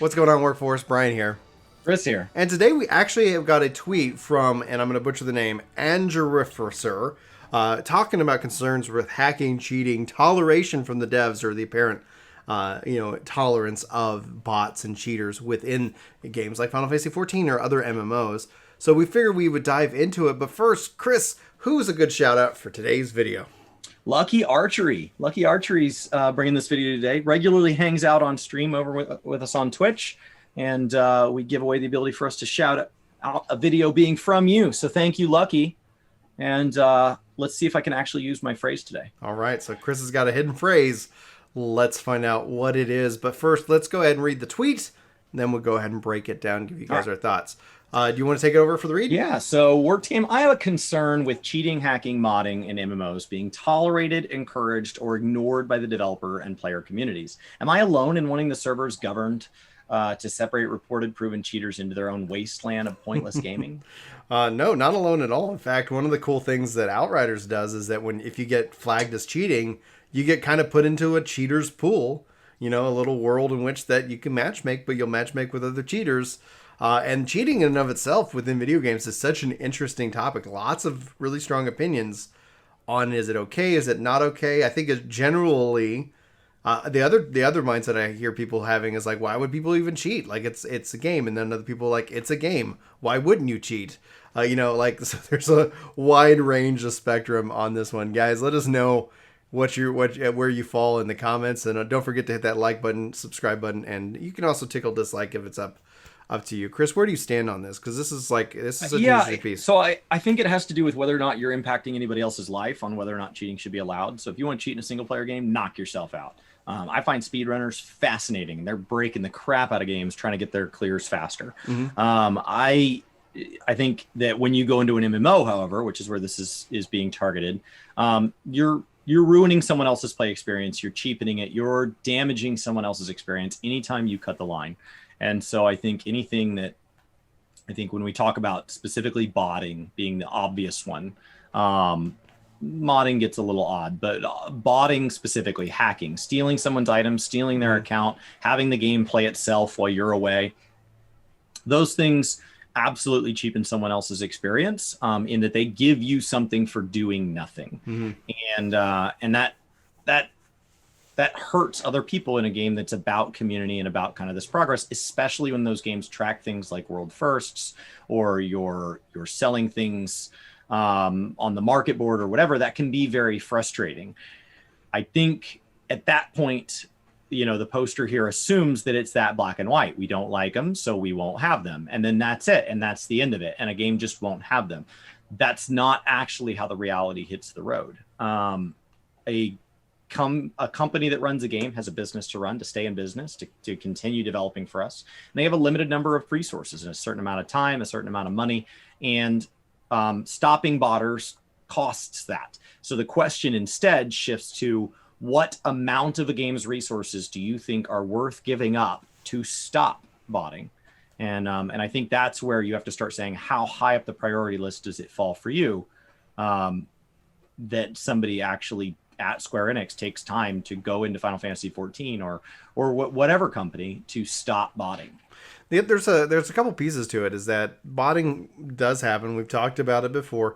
What's going on, Workforce? Brian here. Chris here. And today we actually have got a tweet from, and I'm going to butcher the name, Angerifer, talking about concerns with hacking, cheating, toleration from the devs, or the apparent, tolerance of bots and cheaters within games like Final Fantasy XIV or other MMOs. So we figured we would dive into it. But first, Chris, who's a good shout out for today's video? Lucky Archery. Lucky Archery's bringing this video today. Regularly hangs out on stream over with us on Twitch. And we give away the ability for us to shout out a video being from you. So thank you, Lucky. And let's see if I can actually use my phrase today. All right. So Chris has got a hidden phrase. Let's find out what it is. But first, let's go ahead and read the tweet. And then we'll go ahead and break it down and give you guys our thoughts. Do you want to take it over for the read? Yeah, so Work Team, I have a concern with cheating, hacking, modding in MMOs being tolerated, encouraged, or ignored by the developer and player communities. Am I alone in wanting the servers governed to separate reported proven cheaters into their own wasteland of pointless gaming? No, not alone at all. In fact, one of the cool things that Outriders does is that if you get flagged as cheating, you get kind of put into a cheaters pool, a little world in which that you can matchmake, but you'll matchmake with other cheaters. And cheating in and of itself within video games is such an interesting topic. Lots of really strong opinions on is it okay, is it not okay? I think it generally the other mindset I hear people having is like, why would people even cheat? Like it's a game, and then other people are like, it's a game. Why wouldn't you cheat? So there's a wide range of spectrum on this one, guys. Let us know where you fall in the comments, and don't forget to hit that like button, subscribe button, and you can also tickle dislike if it's up to you. Chris, where do you stand on this? Because this is a interesting piece. So I think it has to do with whether or not you're impacting anybody else's life, on whether or not cheating should be allowed. So if you want to cheat in a single player game, knock yourself out. I find speedrunners fascinating. They're breaking the crap out of games trying to get their clears faster. Mm-hmm. I think that when you go into an MMO, however, which is where this is being targeted, you're ruining someone else's play experience. You're cheapening it. You're damaging someone else's experience anytime you cut the line. And so I think when we talk about specifically botting being the obvious one, modding gets a little odd, but botting specifically, hacking, stealing someone's items, stealing their account, having the game play itself while you're away, those things absolutely cheapen someone else's experience in that they give you something for doing nothing. Mm-hmm. And that hurts other people in a game that's about community and about kind of this progress, especially when those games track things like world firsts, or you're selling things on the market board or whatever. That can be very frustrating. I think at that point, the poster here assumes that it's that black and white. We don't like them, so we won't have them. And then that's it. And that's the end of it. And a game just won't have them. That's not actually how the reality hits the road. A company that runs a game has a business to run, to stay in business, to continue developing for us. And they have a limited number of resources and a certain amount of time, a certain amount of money, and stopping botters costs that. So the question instead shifts to, what amount of a game's resources do you think are worth giving up to stop botting? And I think that's where you have to start saying, how high up the priority list does it fall for you that somebody actually at Square Enix takes time to go into Final Fantasy XIV or whatever company to stop botting? There's a couple pieces to it. Is that botting does happen. We've talked about it before.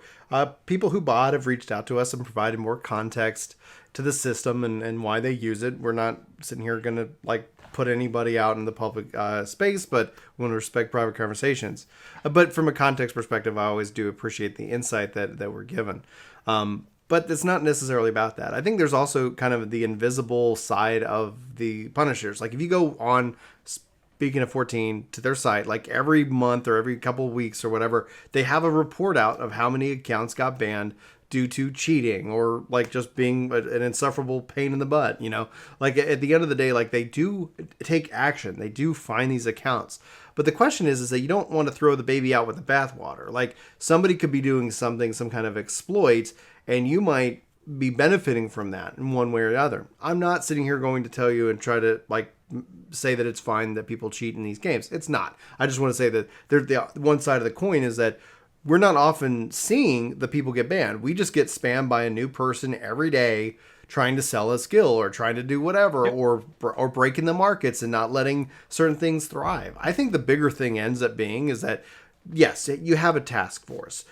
People who bot have reached out to us and provided more context to the system and why they use it. We're not sitting here going to put anybody out in the public space, but we want to respect private conversations. But from a context perspective, I always do appreciate the insight that we're given. But it's not necessarily about that. I think there's also kind of the invisible side of the punishers. Like if you go on, speaking of 14, to their site, like every month or every couple of weeks or whatever, they have a report out of how many accounts got banned due to cheating or just being an insufferable pain in the butt. At the end of the day, they do take action. They do find these accounts. But the question is that you don't want to throw the baby out with the bathwater. Somebody could be doing something, some kind of exploit, and you might be benefiting from that in one way or the other. I'm not sitting here going to tell you and try to say that it's fine that people cheat in these games. It's not. I just want to say that the one side of the coin is that we're not often seeing the people get banned. We just get spammed by a new person every day trying to sell a skill or trying to do whatever, or breaking the markets and not letting certain things thrive. I think the bigger thing ends up being is that, yes, you have a task force,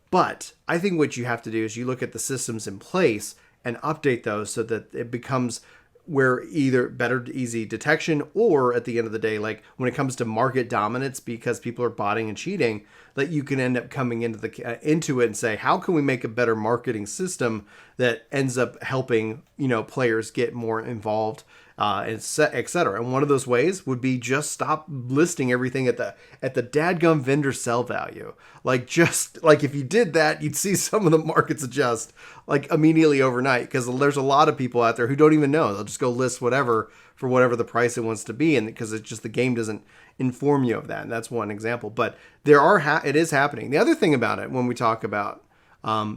but I think what you have to do is you look at the systems in place and update those so that it becomes where either better easy detection, or at the end of the day, like when it comes to market dominance because people are botting and cheating, that you can end up coming into it and say, how can we make a better marketing system that ends up helping, players get more involved, et cetera. And one of those ways would be just stop listing everything at the dadgum vendor sell value. Like, just like if you did that, you'd see some of the markets adjust like immediately overnight, because there's a lot of people out there who don't even know. They'll just go list whatever for whatever the price it wants to be, and because it's just the game doesn't inform you of that. And that's one example, but it is happening. The other thing about it, when we talk about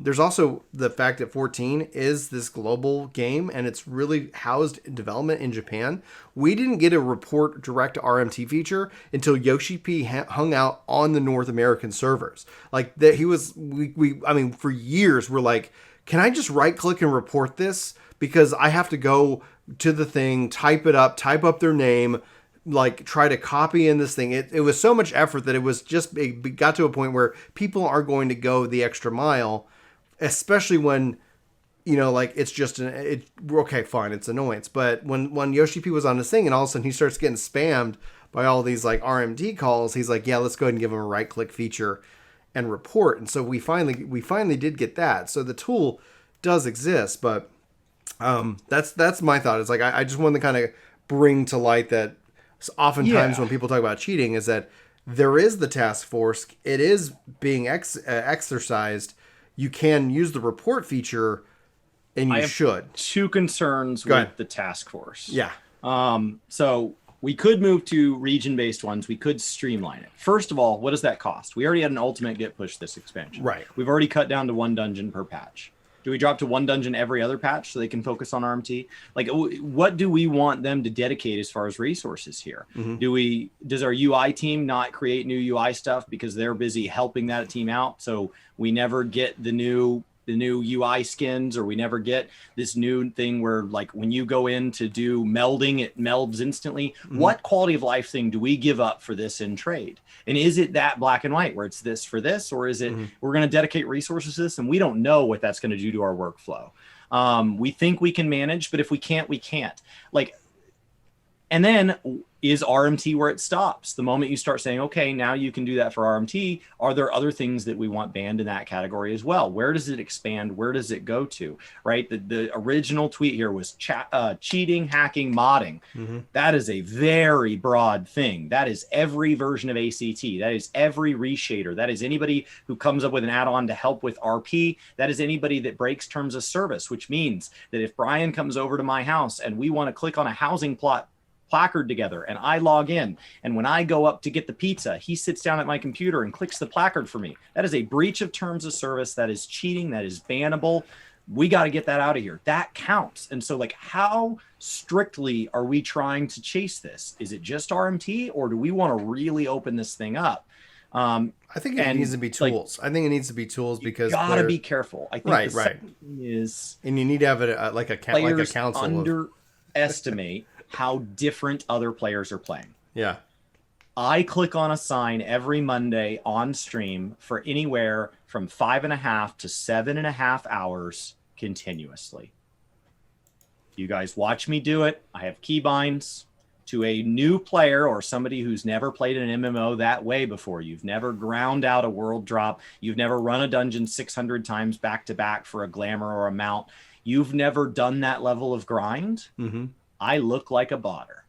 there's also the fact that 14 is this global game and it's really housed in development in Japan. We didn't get a report direct to RMT feature until Yoshi P hung out on the North American servers. Like that, for years we're like, can I just right click and report this? Because I have to go to the thing, type up their name, like try to copy in this thing. It was so much effort that it got to a point where people are going to go the extra mile, especially when, like it's just okay, fine, it's annoyance. But when Yoshi P was on this thing and all of a sudden he starts getting spammed by all these like RMD calls, he's like, yeah, let's go ahead and give him a right click feature and report. And so we finally did get that. So the tool does exist, but that's my thought. It's like, I just wanted to kind of bring to light that oftentimes when people talk about cheating is that there is the task force. It is being exercised. You can use the report feature, and you should. Two concerns with the task force. Yeah. So we could move to region-based ones. We could streamline it. First of all, what does that cost? We already had an ultimate get pushed this expansion. Right. We've already cut down to 1 dungeon per patch. Do we drop to 1 dungeon every other patch so they can focus on RMT? Like, what do we want them to dedicate as far as resources here? Mm-hmm. Does our UI team not create new UI stuff because they're busy helping that team out? So we never get the new UI skins, or we never get this new thing where, like, when you go in to do melding, it melds instantly. Mm-hmm. What quality of life thing do we give up for this in trade? And is it that black and white where it's this for this, or is it we're going to dedicate resources to this and we don't know what that's going to do to our workflow? We think we can manage, but if we can't, we can't. And then is RMT where it stops? The moment you start saying, okay, now you can do that for RMT, are there other things that we want banned in that category as well? Where does it expand? Where does it go to? Right? The original tweet here was cheating, hacking, modding. Mm-hmm. That is a very broad thing. That is every version of ACT. That is every reshader. That is anybody who comes up with an add-on to help with RP. That is anybody that breaks terms of service, which means that if Brian comes over to my house and we want to click on a housing placard together and I log in, and when I go up to get the pizza, he sits down at my computer and clicks the placard for me. That is a breach of terms of service. That is cheating. That is bannable. We got to get that out of here. That counts. And so, like, how strictly are we trying to chase this? Is it just RMT, or do we want to really open this thing up? I think it needs to be tools. I think it needs to be tools because you gotta be careful. I think right. Is, and you need to have a council. Underestimate how different other players are playing. Yeah. I click on a sign every Monday on stream for anywhere from 5.5 to 7.5 hours continuously. You guys watch me do it. I have keybinds. To a new player or somebody who's never played an MMO that way before, you've never ground out a world drop, you've never run a dungeon 600 times back to back for a glamour or a mount, you've never done that level of grind. Mm-hmm. I look like a botter.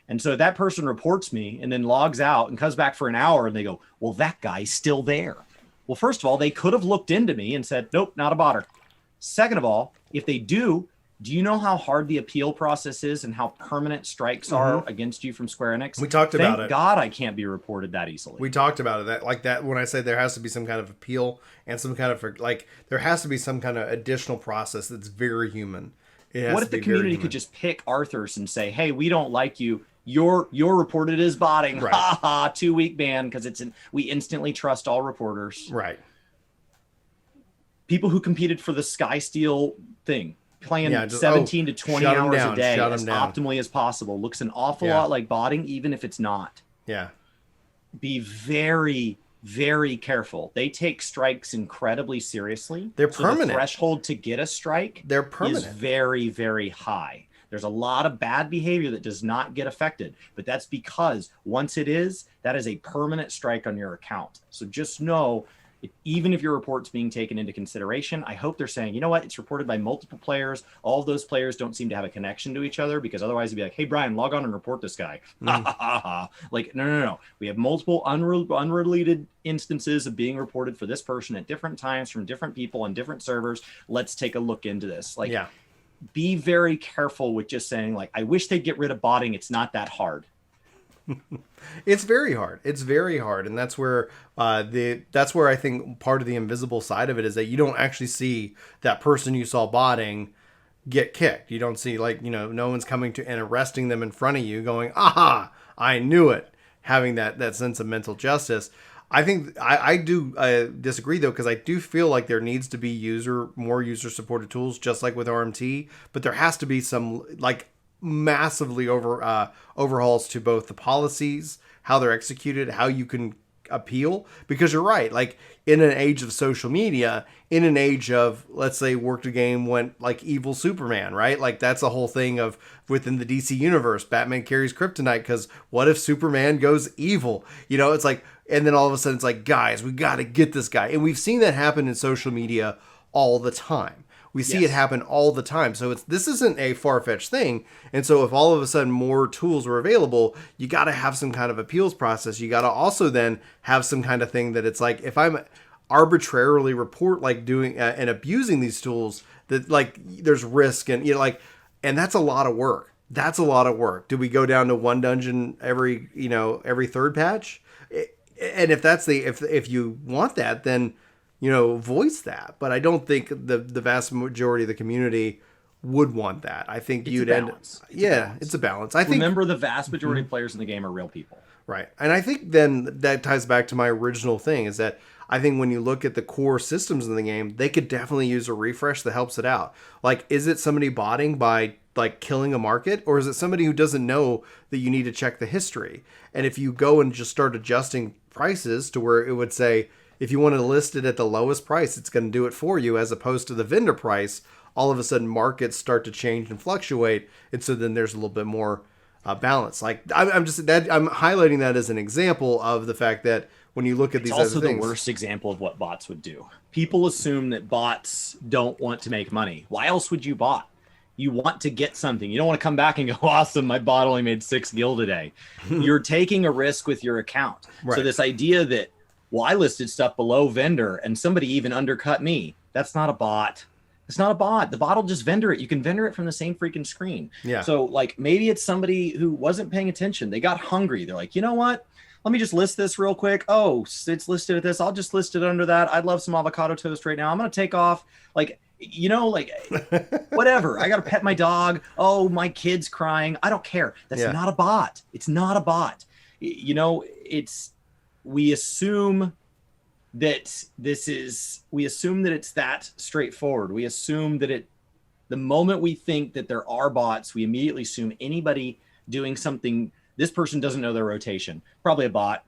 And so that person reports me and then logs out and comes back for an hour and they go, well, that guy's still there. Well, first of all, they could have looked into me and said, nope, not a botter. Second of all, if they do you know how hard the appeal process is and how permanent strikes are against you from Square Enix? We talked about it. Thank God I can't be reported that easily. We talked about it. That when I say there has to be some kind of appeal and some kind of there has to be some kind of additional process that's very human. What if the community could just pick Arthur's and say, hey, we don't like you. You're reported as botting. Right. Ha ha, 2-week ban because we instantly trust all reporters. Right. People who competed for the Skysteel thing, playing Yeah, just 17 to 20 shut 'em hours down, a day shut 'em as down. optimally as possible, looks an awful Yeah. lot like botting, even if it's not. Yeah. Be very, very careful. They take strikes incredibly seriously. They're So the permanent. threshold to get a strike They're is permanent. very, very high. There's a lot of bad behavior that does not get affected, but that's because once it is, that is a permanent strike on your account. So just know, even if your report's being taken into consideration, I hope they're saying, you know what, it's reported by multiple players. All of those players don't seem to have a connection to each other, because otherwise it'd be like, hey, Brian, log on and report this guy. Like, no. We have multiple unrelated instances of being reported for this person at different times from different people on different servers. Let's take a look into this. Like, Yeah. be very careful with just saying, like, I wish they'd get rid of botting. It's not that hard. It's very hard. It's very hard, and that's where that's where I think part of the invisible side of it is that you don't actually see that person you saw botting get kicked. You don't see, like, no one's coming to and arresting them in front of you, going, "Aha, I knew it." Having that sense of mental justice. I think I do disagree though, because I do feel like there needs to be more user supported tools, just like with RMT, but there has to be some, like, massively overhauls to both the policies, how they're executed, how you can appeal. Because you're right, like, in an age of social media, in an age of, let's say, worked a game went like evil Superman, right? Like, that's a whole thing of within the DC universe, Batman carries kryptonite, because what if Superman goes evil? It's like, and then all of a sudden it's like, guys, we got to get this guy. And we've seen that happen in social media all the time. We see it happen all the time. So this isn't a far-fetched thing. And so if all of a sudden more tools were available, you got to have some kind of appeals process. You got to also then have some kind of thing that it's like, if I'm arbitrarily report, like, doing and abusing these tools, that, like, there's risk, and and that's a lot of work. That's a lot of work. Do we go down to one dungeon every third patch? And if that's if you want that, then voice that. But I don't think the vast majority of the community would want that. I think you'd end. It's a balance. I think. Remember, the vast majority of players in the game are real people. Right. And I think then that ties back to my original thing, is that I think when you look at the core systems in the game, they could definitely use a refresh that helps it out. Like, is it somebody botting by, like, killing a market, or is it somebody who doesn't know that you need to check the history? And if you go and just start adjusting prices to where it would say, if you want to list it at the lowest price, it's going to do it for you, as opposed to the vendor price, all of a sudden markets start to change and fluctuate. And so then there's a little bit more balance. Like, I'm highlighting that as an example of the fact that when you look at these other things. It's also the worst example of what bots would do. People assume that bots don't want to make money. Why else would you bot? You want to get something. You don't want to come back and go, awesome, my bot only made 6 gil today. You're taking a risk with your account. Right. So this idea that, well, I listed stuff below vendor and somebody even undercut me, that's not a bot. It's not a bot. The bot will just vendor it. You can vendor it from the same freaking screen. Yeah. So, like, maybe it's somebody who wasn't paying attention. They got hungry. They're like, you know what? Let me just list this real quick. Oh, it's listed at this. I'll just list it under that. I'd love some avocado toast right now. I'm going to take off. Like, whatever. I got to pet my dog. Oh, my kid's crying. I don't care. That's not a bot. It's not a bot. We assume that it's that straightforward. We assume that the moment we think that there are bots, we immediately assume anybody doing something, this person doesn't know their rotation. Probably a bot.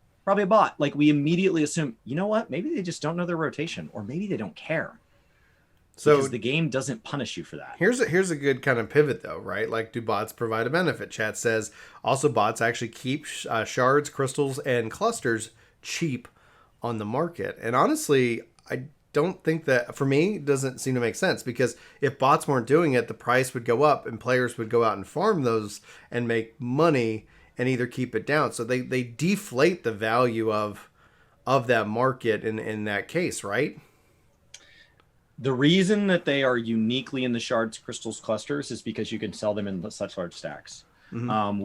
Like, we immediately assume, you know what? Maybe they just don't know their rotation, or maybe they don't care. So, because the game doesn't punish you for that. Here's a good kind of pivot, though, right? Like, do bots provide a benefit? Chat says, also bots actually keep shards, crystals, and clusters cheap on the market. And honestly, I don't think that, for me, it doesn't seem to make sense, because if bots weren't doing it, the price would go up and players would go out and farm those and make money and either keep it down. So they deflate the value of that market in that case, right? The reason that they are uniquely in the shards, crystals, clusters is because you can sell them in such large stacks. Mm-hmm.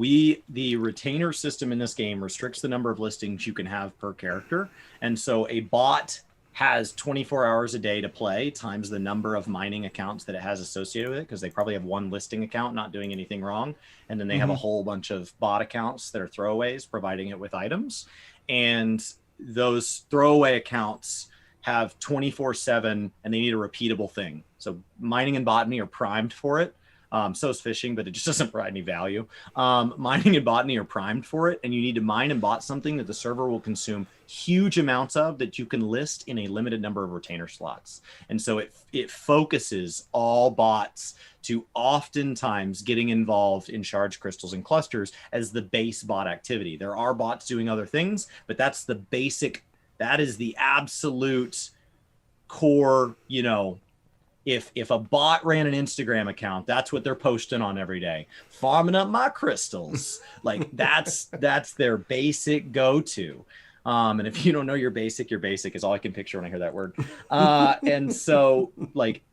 The retainer system in this game restricts the number of listings you can have per character. And so a bot has 24 hours a day to play times the number of mining accounts that it has associated with it, because they probably have one listing account not doing anything wrong. And then they have a whole bunch of bot accounts that are throwaways providing it with items. And those throwaway accounts have 24/7 and they need a repeatable thing. So mining and botany are primed for it. So is fishing, but it just doesn't provide any value. Mining and botany are primed for it, and you need to mine and bot something that the server will consume huge amounts of that you can list in a limited number of retainer slots. And so it focuses all bots to oftentimes getting involved in charged crystals and clusters as the base bot activity. There are bots doing other things, but that's the basic, that is the absolute core, you know. If a bot ran an Instagram account, that's what they're posting on every day. Farming up my crystals. Like that's their basic go-to. And if you don't know your basic is all I can picture when I hear that word. And so like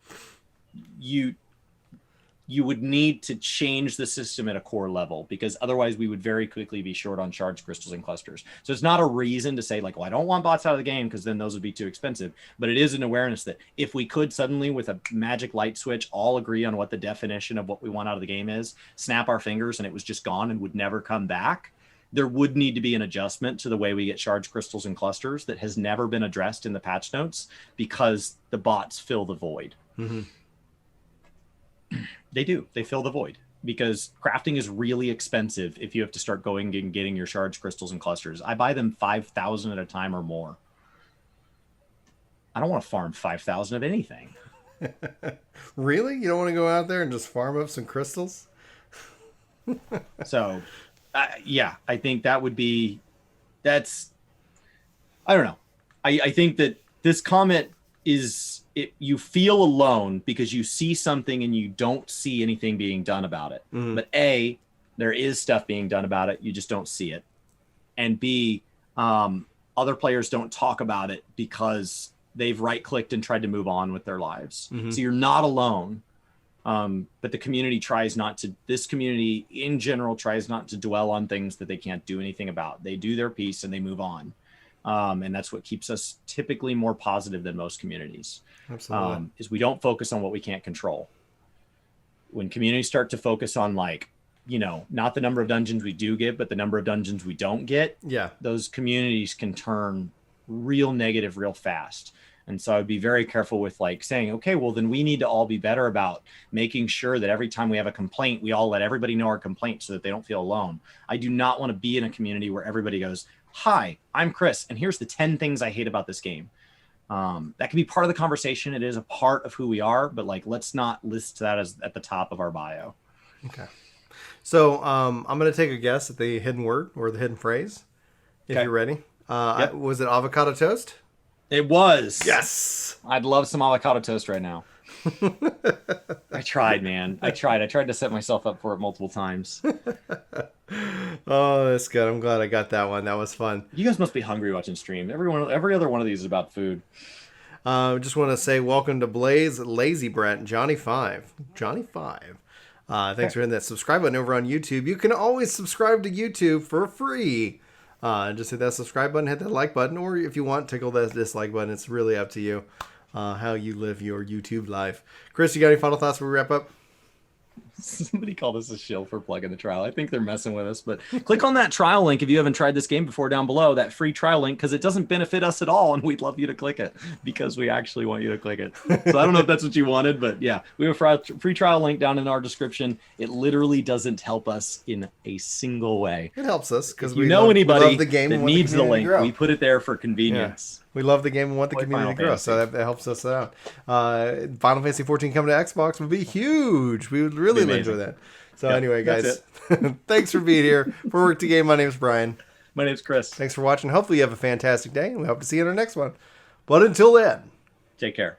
you would need to change the system at a core level, because otherwise we would very quickly be short on charged crystals and clusters. So it's not a reason to say like, well, I don't want bots out of the game because then those would be too expensive. But it is an awareness that if we could suddenly with a magic light switch all agree on what the definition of what we want out of the game is, snap our fingers and it was just gone and would never come back, there would need to be an adjustment to the way we get charged crystals and clusters that has never been addressed in the patch notes because the bots fill the void. Mm-hmm. They do. They fill the void because crafting is really expensive if you have to start going and getting your charged crystals and clusters. I buy them 5,000 at a time or more. I don't want to farm 5,000 of anything. Really? You don't want to go out there and just farm up some crystals? So, yeah, I think that would be, I don't know. I think that this comment is, you feel alone because you see something and you don't see anything being done about it. Mm. But A, there is stuff being done about it. You just don't see it. And B, other players don't talk about it because they've right-clicked and tried to move on with their lives. Mm-hmm. So you're not alone. But the community this community in general tries not to dwell on things that they can't do anything about. They do their piece and they move on. And that's what keeps us typically more positive than most communities. Absolutely. Is we don't focus on what we can't control. When communities start to focus on like, you know, not the number of dungeons we do get, but the number of dungeons we don't get, those communities can turn real negative real fast. And so I'd be very careful with like saying, okay, well, then we need to all be better about making sure that every time we have a complaint, we all let everybody know our complaint so that they don't feel alone. I do not want to be in a community where everybody goes, hi, I'm Chris, and here's the 10 things I hate about this game. That can be part of the conversation. It is a part of who we are, but like, let's not list that as at the top of our bio. Okay. So I'm going to take a guess at the hidden word or the hidden phrase, if you're ready. Yep. Was it avocado toast? It was. Yes. I'd love some avocado toast right now. I tried, man. I tried to set myself up for it multiple times. Oh, that's good. I'm glad I got that one. That was fun. You guys must be hungry watching stream. Every other one of these is about food. Just want to say welcome to Blaze, Lazy Brent, Johnny 5. Thanks for hitting that subscribe button over on YouTube. You can always subscribe to YouTube for free. Just hit that subscribe button, hit that like button, or if you want, tickle that dislike button. It's really up to you how you live your YouTube life. Chris, you got any final thoughts before we wrap up? Somebody called us a shill for plugging the trial. I think they're messing with us, but click on that trial link if you haven't tried this game before down below, that free trial link, because it doesn't benefit us at all, and we'd love you to click it because we actually want you to click it. So I don't know if that's what you wanted, but yeah, we have a free trial link down in our description. It literally doesn't help us in a single way. It helps us because we know anybody that needs the link. We put it there for convenience. Yeah. We love the game and want the community to grow, so that helps us out. Final Fantasy XIV coming to Xbox would be huge. We would really enjoy that. So anyway, guys, thanks for being here. For Work to Game, my name is Brian. My name's Chris. Thanks for watching. Hopefully you have a fantastic day, and we hope to see you in our next one. But until then, take care.